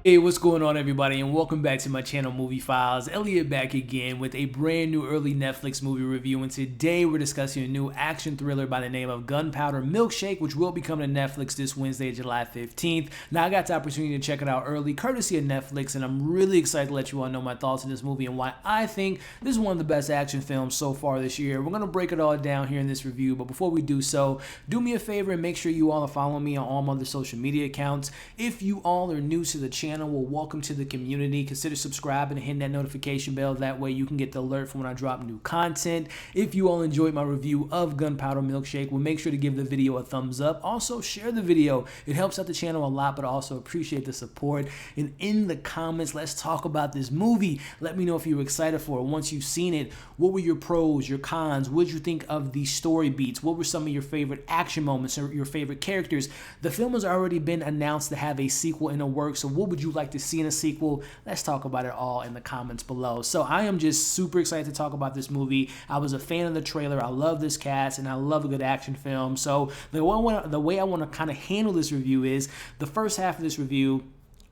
Hey, what's going on, everybody, and welcome back to my channel, Movie Files. Elliot back again with a brand new early Netflix movie review, and today we're discussing a new action thriller by the name of Gunpowder Milkshake, which will be coming to Netflix this Wednesday, July 15th. Now, I got the opportunity to check it out early, courtesy of Netflix, and I'm really excited to let you all know my thoughts on this movie and why I think this is one of the best action films so far this year. We're going to break it all down here in this review, but before we do so, do me a favor and make sure you all are following me on all my other social media accounts. If you all are new to the channel, well, welcome to the community. Consider subscribing and hitting that notification bell. That way you can get the alert from when I drop new content. If you all enjoyed my review of Gunpowder Milkshake, well, make sure to give the video a thumbs up. Also, share the video. It helps out the channel a lot, but I also appreciate the support. And in the comments, let's talk about this movie. Let me know if you were excited for it. Once you've seen it, what were your pros, your cons? What did you think of the story beats? What were some of your favorite action moments or your favorite characters? The film has already been announced to have a sequel in the works, so what would you like to see in a sequel? Let's talk about it all in the comments below. So I am just super excited to talk about this movie. I was a fan of the trailer. I love this cast and I love a good action film. So the way I want to kind of handle this review is the first half of this review.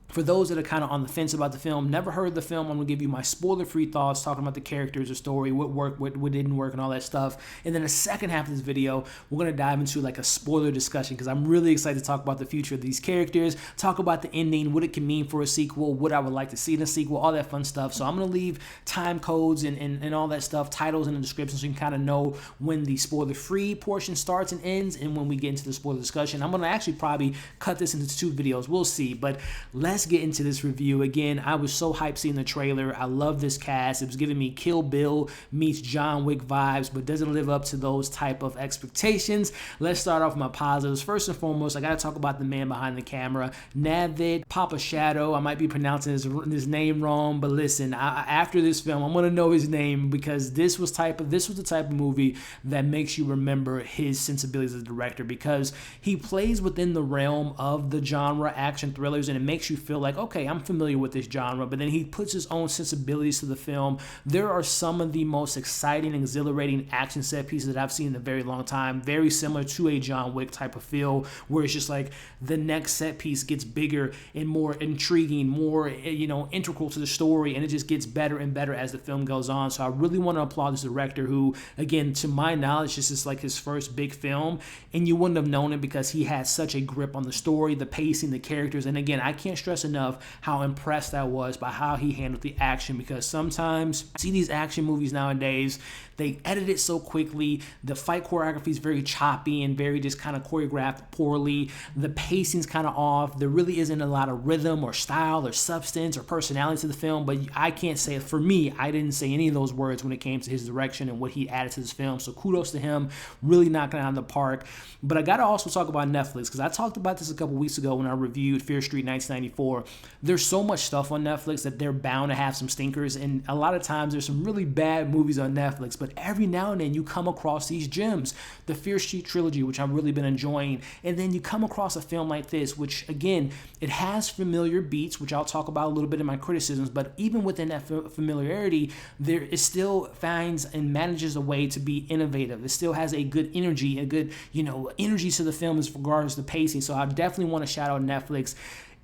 For those that are kind of on the fence about the film, never heard the film, I'm going to give you my spoiler-free thoughts, talking about the characters, the story, what worked, what didn't work, and all that stuff. And then the second half of this video, we're going to dive into like a spoiler discussion because I'm really excited to talk about the future of these characters, talk about the ending, what it can mean for a sequel, what I would like to see in a sequel, all that fun stuff. So I'm going to leave time codes and all that stuff, titles in the description so you can kind of know when the spoiler-free portion starts and ends and when we get into the spoiler discussion. I'm going to actually probably cut this into 2 videos. We'll see, but let's get into this review. Again, I was so hyped seeing the trailer. I love this cast. It was giving me Kill Bill meets John Wick vibes, but doesn't live up to those type of expectations. Let's start off with my positives. First and foremost, I got to talk about the man behind the camera, Navot Papushado. I might be pronouncing his name wrong, but listen, after this film, I'm gonna know his name because this was the type of movie that makes you remember his sensibilities as a director, because he plays within the realm of the genre action thrillers, and it makes you feel like, okay, I'm familiar with this genre, but then he puts his own sensibilities to the film. There are some of the most exciting and exhilarating action set pieces that I've seen in a very long time, very similar to a John Wick type of feel, where it's just like the next set piece gets bigger and more intriguing, more, integral to the story, and it just gets better and better as the film goes on. So I really want to applaud this director who, again, to my knowledge, this is like his first big film, and you wouldn't have known it because he has such a grip on the story, the pacing, the characters, and again, I can't stress enough how impressed I was by how he handled the action, because sometimes see these action movies nowadays, they edit it so quickly, the fight choreography is very choppy and very just kind of choreographed poorly, the pacing's kind of off, there really isn't a lot of rhythm or style or substance or personality to the film. But I can't say, for me, I didn't say any of those words when it came to his direction and what he added to this film, so kudos to him, really knocking it out of the park. But I gotta also talk about Netflix, because I talked about this a couple weeks ago when I reviewed Fear Street 1994. There's so much stuff on Netflix that they're bound to have some stinkers, and a lot of times there's some really bad movies on Netflix, but every now and then you come across these gems. The Fear Street trilogy, which I've really been enjoying, and then you come across a film like this, which again, it has familiar beats, which I'll talk about a little bit in my criticisms, but even within that familiarity, it still finds and manages a way to be innovative. It still has a good energy, energy to the film as regards to the pacing. So I definitely want to shout out Netflix.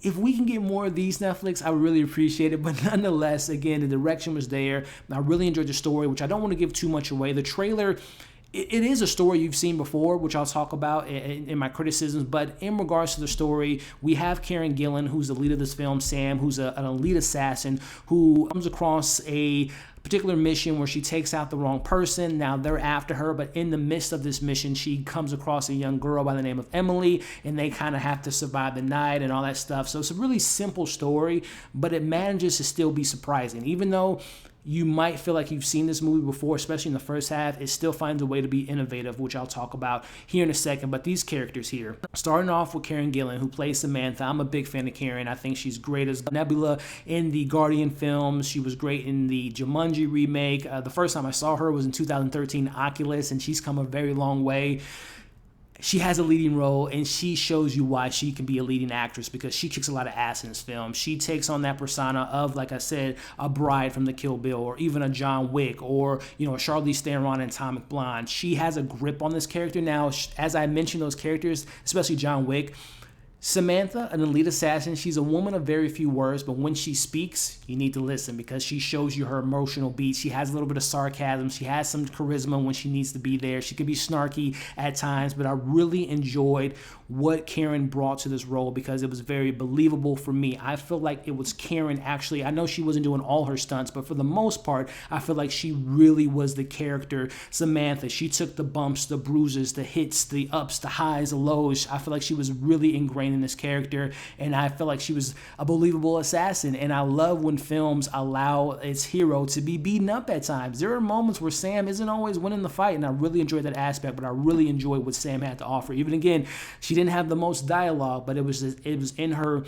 If we can get more of these Netflix, I would really appreciate it. But nonetheless, again, the direction was there. I really enjoyed the story, which I don't want to give too much away. The trailer, it is a story you've seen before, which I'll talk about in my criticisms. But in regards to the story, we have Karen Gillan, who's the lead of this film, Sam, who's an elite assassin who comes across a particular mission where she takes out the wrong person. Now they're after her, but in the midst of this mission, she comes across a young girl by the name of Emily, and they kind of have to survive the night and all that stuff. So it's a really simple story, but it manages to still be surprising. Even though you might feel like you've seen this movie before, especially in the first half, it still finds a way to be innovative, which I'll talk about here in a second. But these characters here, starting off with Karen Gillan, who plays Samantha. I'm a big fan of Karen. I think she's great as Nebula in the Guardian films. She was great in the Jumanji remake. The first time I saw her was in 2013 Oculus, and she's come a very long way. She has a leading role, and she shows you why she can be a leading actress, because she kicks a lot of ass in this film. She takes on that persona of, like I said, a bride from the Kill Bill, or even a John Wick, or Charlize Theron in Atomic Blonde. She has a grip on this character. Now, as I mentioned, those characters, especially John Wick, Samantha, an elite assassin, she's a woman of very few words, but when she speaks, you need to listen because she shows you her emotional beats. She has a little bit of sarcasm. She has some charisma when she needs to be there. She can be snarky at times, but I really enjoyed what Karen brought to this role because it was very believable for me. I feel like it was Karen actually. I know she wasn't doing all her stunts, but for the most part, I feel like she really was the character Samantha. She took the bumps, the bruises, the hits, the ups, the highs, the lows. I feel like she was really ingrained in this character, and I feel like she was a believable assassin. And I love when films allow its hero to be beaten up at times. There are moments where Sam isn't always winning the fight, and I really enjoyed that aspect, but I really enjoyed what Sam had to offer. Even again, she didn't have the most dialogue, but it was in her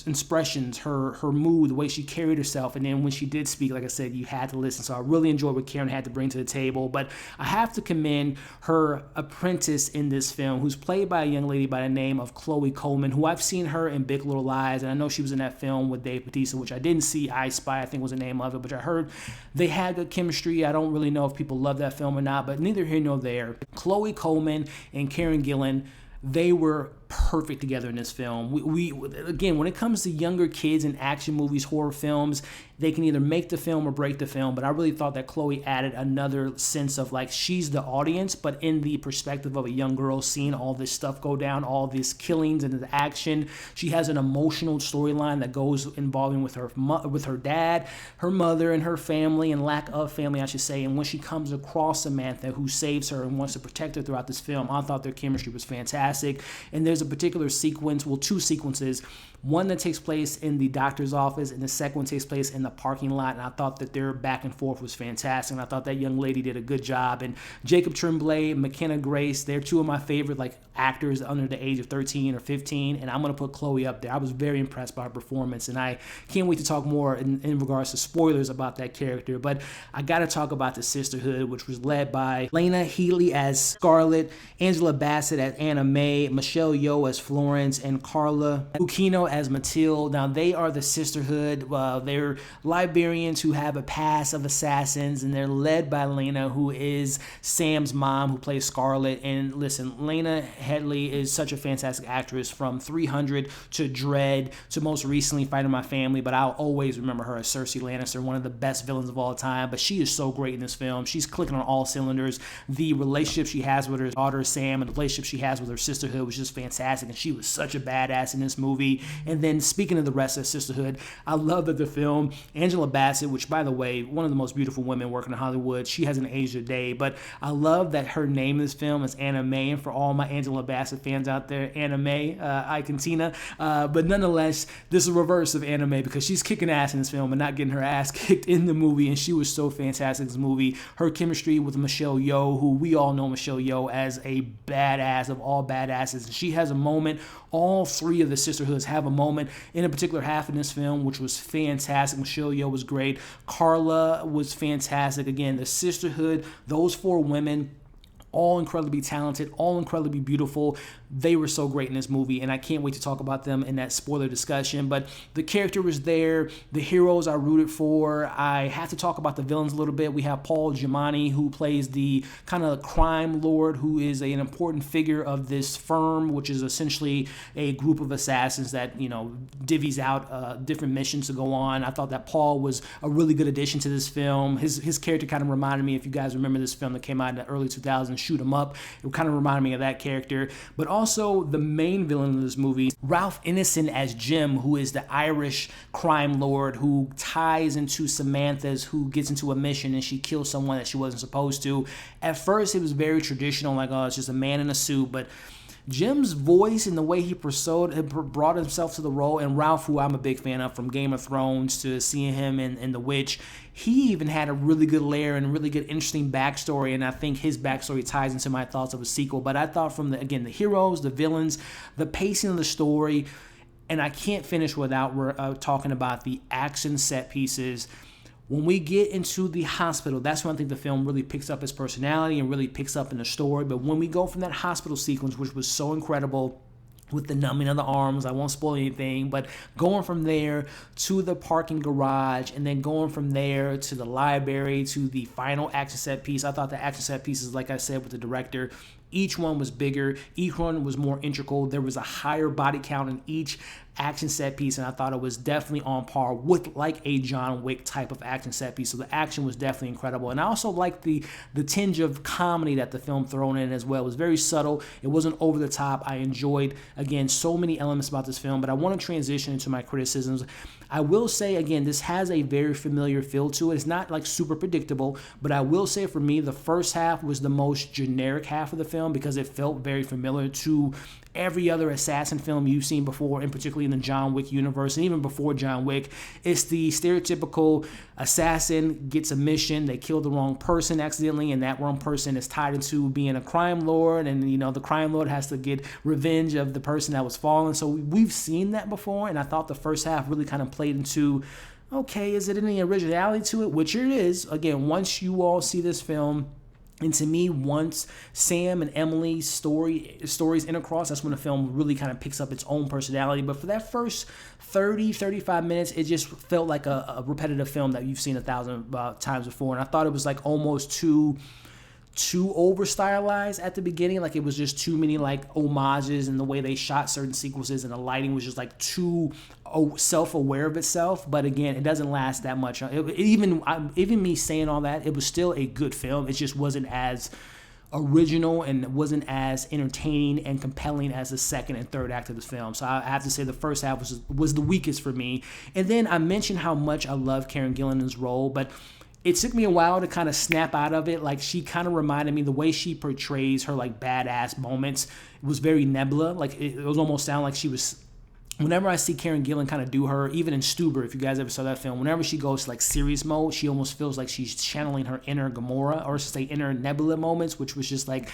expressions, her mood, the way she carried herself, and then when she did speak, like I said, you had to listen. So I really enjoyed what Karen had to bring to the table. But I have to commend her apprentice in this film, who's played by a young lady by the name of Chloe Coleman, who I've seen her in Big Little Lies, and I know she was in that film with Dave Bautista, which I didn't see. I Spy, I think was the name of it, but I heard they had good chemistry. I don't really know if people love that film or not, but neither here nor there. Chloe Coleman and Karen Gillan, they were perfect together in this film. We again, when it comes to younger kids in action movies, horror films, they can either make the film or break the film, but I really thought that Chloe added another sense of like she's the audience, but in the perspective of a young girl seeing all this stuff go down, all these killings and the action. She has an emotional storyline that goes involving with her dad, her mother, and her family, and lack of family, I should say. And when she comes across Samantha, who saves her and wants to protect her throughout this film, I thought their chemistry was fantastic. And there's a particular sequence, well, two sequences, one that takes place in the doctor's office and the second one takes place in the parking lot, and I thought that their back and forth was fantastic, and I thought that young lady did a good job. And Jacob Tremblay, McKenna Grace, they're two of my favorite actors under the age of 13 or 15, and I'm going to put Chloe up there. I was very impressed by her performance, and I can't wait to talk more in regards to spoilers about that character. But I got to talk about the Sisterhood, which was led by Lena Headey as Scarlett, Angela Bassett as Anna May, Michelle Yeoh as Florence, and Carla Gugino as Mathilde. Now, they are the Sisterhood. They're librarians who have a past of assassins, and they're led by Lena, who is Sam's mom, who plays Scarlett. And listen, Lena Headey is such a fantastic actress, from 300 to Dread to most recently Fighting My Family, but I'll always remember her as Cersei Lannister, one of the best villains of all time. But she is so great in this film. She's clicking on all cylinders. The relationship she has with her daughter Sam and the relationship she has with her sisterhood was just fantastic, and she was such a badass in this movie. And then speaking of the rest of Sisterhood, I love that the film, Angela Bassett, which by the way, one of the most beautiful women working in Hollywood, she hasn't aged a day, but I love that her name in this film is Anna May. And for all my Angela Bassett fans out there, Anna May, Icontina. But nonetheless, this is a reverse of Anna May because she's kicking ass in this film and not getting her ass kicked in the movie, and she was so fantastic in this movie. Her chemistry with Michelle Yeoh, who we all know Michelle Yeoh as a badass of all badasses, and she has a moment. All three of the Sisterhoods have a moment in a particular half in this film, which was fantastic. Michelle Yeoh was great. Carla was fantastic. Again, the Sisterhood, those four women, all incredibly talented, all incredibly beautiful. They were so great in this movie, and I can't wait to talk about them in that spoiler discussion. But the character was there. The heroes I rooted for. I have to talk about the villains a little bit. We have Paul Giamatti, who plays the kind of crime lord, who is an important figure of this firm, which is essentially a group of assassins that, divvies out different missions to go on. I thought that Paul was a really good addition to this film. His character kind of reminded me, if you guys remember this film that came out in the early 2000s, Shoot 'Em Up, it kind of reminded me of that character. But also the main villain of this movie, Ralph Ineson as Jim, who is the Irish crime lord who ties into Samantha's, who gets into a mission and she kills someone that she wasn't supposed to. At first, it was very traditional, like, oh, it's just a man in a suit, but Jim's voice and the way he brought himself to the role, and Ralph, who I'm a big fan of from Game of Thrones to seeing him in The Witch, he even had a really good layer and a really good, interesting backstory, and I think his backstory ties into my thoughts of a sequel. But I thought from the heroes, the villains, the pacing of the story, and I can't finish without talking about the action set pieces. When we get into the hospital, that's when I think the film really picks up its personality and really picks up in the story. But when we go from that hospital sequence, which was so incredible, with the numbing of the arms, I won't spoil anything, but going from there to the parking garage, and then going from there to the library, to the final action set piece, I thought the action set pieces, like I said with the director, Each one was bigger. Each one was more integral. There was a higher body count in each action set piece, and I thought it was definitely on par with like a John Wick type of action set piece. So the action was definitely incredible, and I also liked the tinge of comedy that the film thrown in as well. It was very subtle. It wasn't over the top. I enjoyed, again, so many elements about this film, but I want to transition into my criticisms. I will say, again, this has a very familiar feel to it. It's not like super predictable, but I will say for me, the first half was the most generic half of the film because it felt very familiar to every other assassin film you've seen before, and particularly in the John Wick universe, and even before John Wick. It's the stereotypical assassin gets a mission, they kill the wrong person accidentally, and that wrong person is tied into being a crime lord, and you know the crime lord has to get revenge of the person that was fallen. So we've seen that before, and I thought the first half really kind of played into, okay, is it any originality to it? Which it is. Again, once you all see this film, and to me, once Sam and Emily's stories intercross, that's when the film really kind of picks up its own personality. But for that first 30, 35 minutes, it just felt like a repetitive film that you've seen 1,000 times before. And I thought it was like almost too over stylized at the beginning. Like it was just too many like homages and the way they shot certain sequences, and the lighting was just like too self-aware of itself. But again, it doesn't last that much. Even me saying all that, it was still a good film. It just wasn't as original and wasn't as entertaining and compelling as the second and third act of the film. So I have to say the first half was the weakest for me. And then I mentioned how much I love Karen Gillan's role, but it took me a while to kind of snap out of it. Like she kind of reminded me, the way she portrays her like badass moments, it was very Nebula. Like it was almost sound like she was, whenever I see Karen Gillan kind of do her, even in Stuber, if you guys ever saw that film, whenever she goes to like serious mode, she almost feels like she's channeling her inner Gamora, or say inner Nebula moments, which was just like,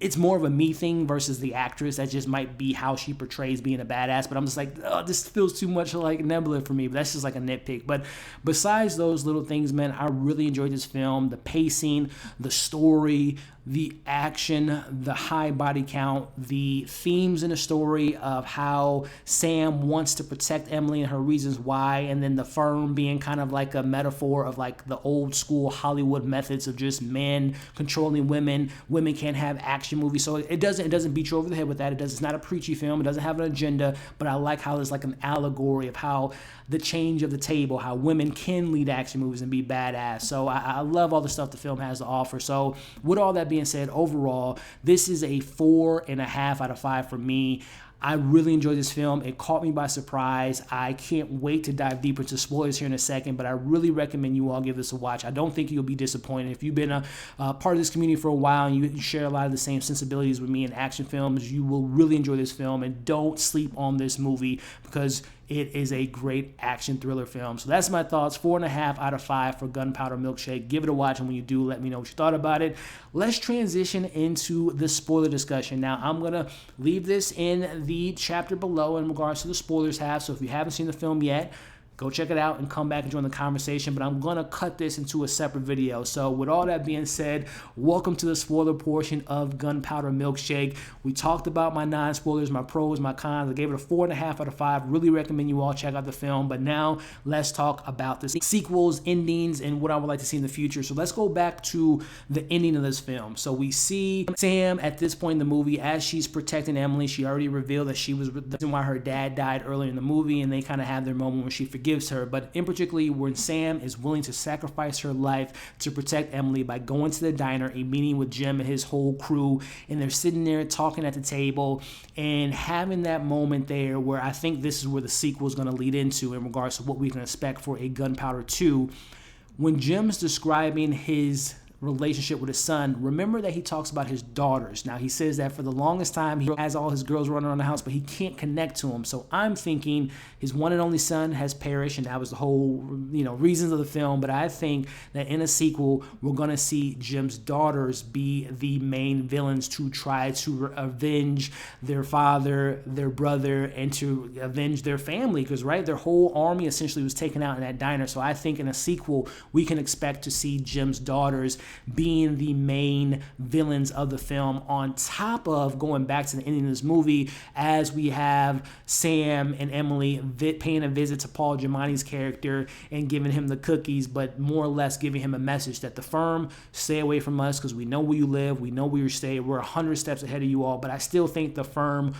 it's more of a me thing versus the actress. That just might be how she portrays being a badass. But I'm just like, oh, this feels too much like Nebula for me. But that's just like a nitpick. But besides those little things, man, I really enjoyed this film. The pacing, the story, the action, the high body count, the themes in the story of how Sam wants to protect Emily and her reasons why, and then the firm being kind of like a metaphor of like the old school Hollywood methods of just men controlling women. Women can't have action movies. So it doesn't beat you over the head with that. It's not a preachy film. It doesn't have an agenda, but I like how there's like an allegory of how the change of the table, how women can lead action movies and be badass. So I love all the stuff the film has to offer. So with all that being said, overall, this is a 4.5 out of 5 for me. I really enjoyed this film. It caught me by surprise. I can't wait to dive deeper into spoilers here in a second, but I really recommend you all give this a watch. I don't think you'll be disappointed. If you've been a part of this community for a while and you share a lot of the same sensibilities with me in action films, you will really enjoy this film. And don't sleep on this movie because it is a great action thriller film. So that's my thoughts. 4.5 out of 5 for Gunpowder Milkshake. Give it a watch, and when you do, let me know what you thought about it. Let's transition into the spoiler discussion. Now, I'm going to leave this in the chapter below in regards to the spoilers half. So if you haven't seen the film yet, go check it out and come back and join the conversation, but I'm going to cut this into a separate video. So with all that being said, welcome to the spoiler portion of Gunpowder Milkshake. We talked about my non-spoilers, my pros, my cons. I gave it a 4.5 out of 5. Really recommend you all check out the film, but now let's talk about the sequels, endings, and what I would like to see in the future. So let's go back to the ending of this film. So we see Sam at this point in the movie, as she's protecting Emily. She already revealed that she was the reason why her dad died earlier in the movie, and they kind of have their moment where she forgives her. But in particular, when Sam is willing to sacrifice her life to protect Emily by going to the diner, a meeting with Jim and his whole crew, and they're sitting there talking at the table and having that moment there where I think this is where the sequel is going to lead into in regards to what we can expect for a Gunpowder 2. When Jim's describing his relationship with his son, remember that he talks about his daughters. Now, he says that for the longest time he has all his girls running around the house, but he can't connect to them. So I'm thinking his one and only son has perished, and that was the whole reasons of the film. But I think that in a sequel we're going to see Jim's daughters be the main villains to try to avenge their father, their brother, and to avenge their family, because their whole army essentially was taken out in that diner. So I think in a sequel we can expect to see Jim's daughters being the main villains of the film, on top of going back to the ending of this movie as we have Sam and Emily paying a visit to Paul Giamatti's character and giving him the cookies, but more or less giving him a message that the firm, stay away from us because we know where you live, we know where you stay, we're 100 steps ahead of you all. But I still think the firm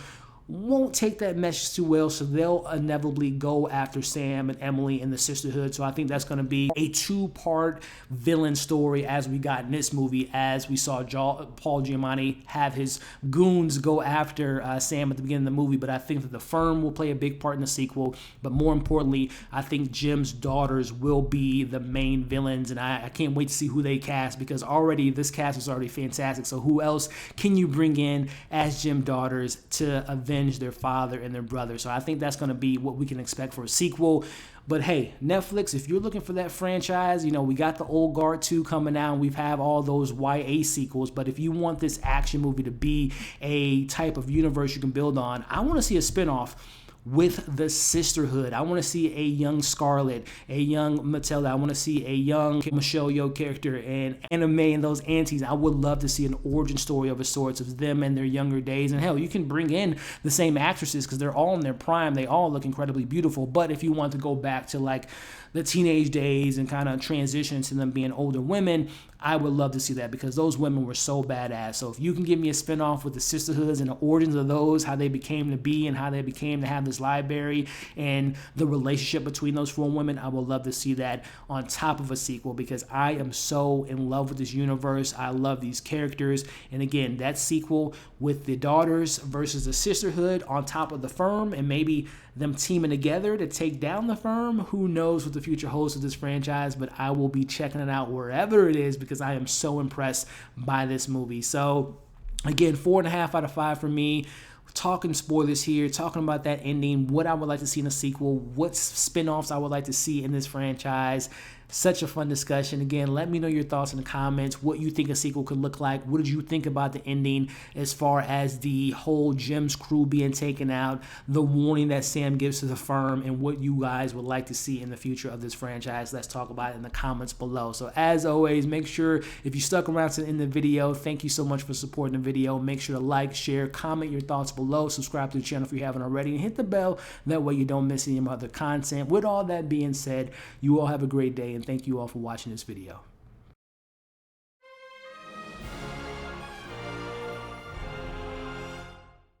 won't take that message too well, so they'll inevitably go after Sam and Emily and the Sisterhood. So I think that's going to be a two-part villain story as we got in this movie, as we saw Paul Giamatti have his goons go after Sam at the beginning of the movie. But I think that the firm will play a big part in the sequel, but more importantly, I think Jim's daughters will be the main villains, and I can't wait to see who they cast, because already this cast is already fantastic. So who else can you bring in as Jim daughters to avenge their father and their brother? So I think that's going to be what we can expect for a sequel. But hey, Netflix, if you're looking for that franchise, you know, we got the Old Guard 2 coming out, and we've had all those YA sequels. But if you want this action movie to be a type of universe you can build on, I want to see a spinoff with the Sisterhood. I want to see a young Scarlet, a young Matilda. I want to see a young Michelle Yeoh character, and Anna May and those aunties. I would love to see an origin story of a sorts of them and their younger days. And hell, you can bring in the same actresses because they're all in their prime. They all look incredibly beautiful. But if you want to go back to like the teenage days and kind of transition to them being older women, I would love to see that, because those women were so badass. So if you can give me a spinoff with the Sisterhoods and the origins of those, how they became to be and how they became to have this library and the relationship between those four women, I would love to see that on top of a sequel, because I am so in love with this universe. I love these characters. And again, that sequel with the daughters versus the Sisterhood on top of the firm, and maybe them teaming together to take down the firm. Who knows what the future holds of this franchise, but I will be checking it out wherever it is, because I am so impressed by this movie. So again, 4.5 out of 5 for me. Talking spoilers here, talking about that ending, what I would like to see in a sequel, what spin-offs I would like to see in this franchise. Such a fun discussion. Again, let me know your thoughts in the comments, what you think a sequel could look like. What did you think about the ending as far as the whole Jim's crew being taken out, the warning that Sam gives to the firm, and what you guys would like to see in the future of this franchise? Let's talk about it in the comments below. So as always, make sure, if you stuck around to the end of the video, thank you so much for supporting the video. Make sure to like, share, comment your thoughts below, subscribe to the channel if you haven't already, and hit the bell. That way you don't miss any of my other content. With all that being said, you all have a great day, and thank you all for watching this video.